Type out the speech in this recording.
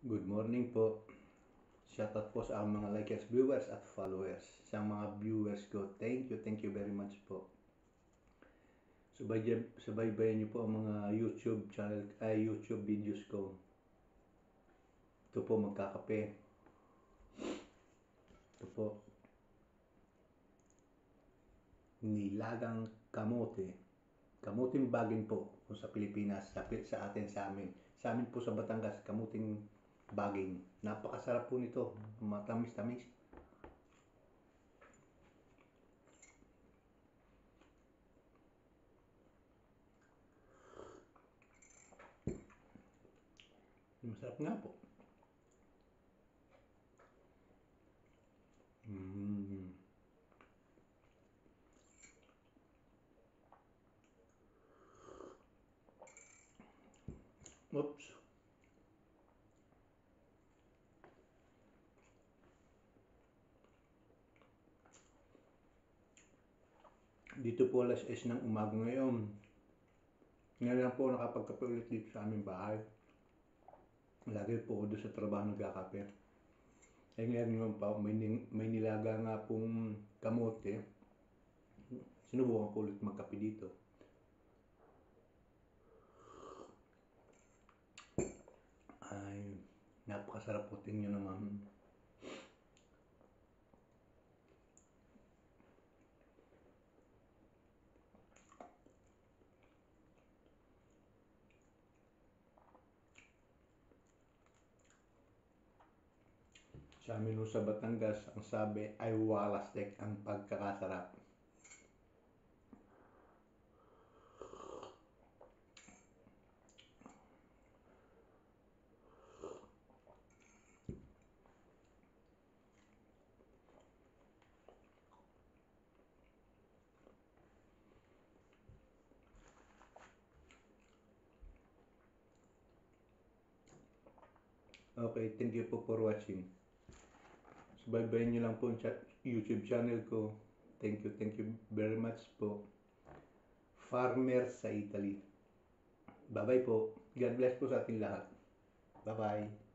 Good morning po. Shoutout po sa mga likers, viewers at followers. Sa mga viewers ko, thank you very much po. Subaybayan niyo po ang mga YouTube channel, YouTube videos ko. Ito po magkakape. Ito po nilagang kamote. Kamuting baging po kung sa Pilipinas, sa atin, sa amin. Sa amin po sa Batangas, kamuting baging. Napakasarap po nito, matamis-tamis. Masarap nga po. Oops. Dito po alas 6 ng umaga ngayon. Ngayon lang po nakapagkape ulit dito sa aming bahay. Lagi po ako doon sa trabaho nagkakape. Eh ngayon naman pa, may nilaga nga pong kamote. Sinubukan ko ulit magkape dito. Ay, napakasarap po, tingnan naman. Sa amin sa Batangas, ang sabi ay walastek ang pagkakasarap. Okay, thank you po for watching. Subaybayan nyo lang po ang YouTube channel ko. Thank you very much po. Farmer sa Italy. Bye-bye po. God bless po sa ating lahat. Bye-bye.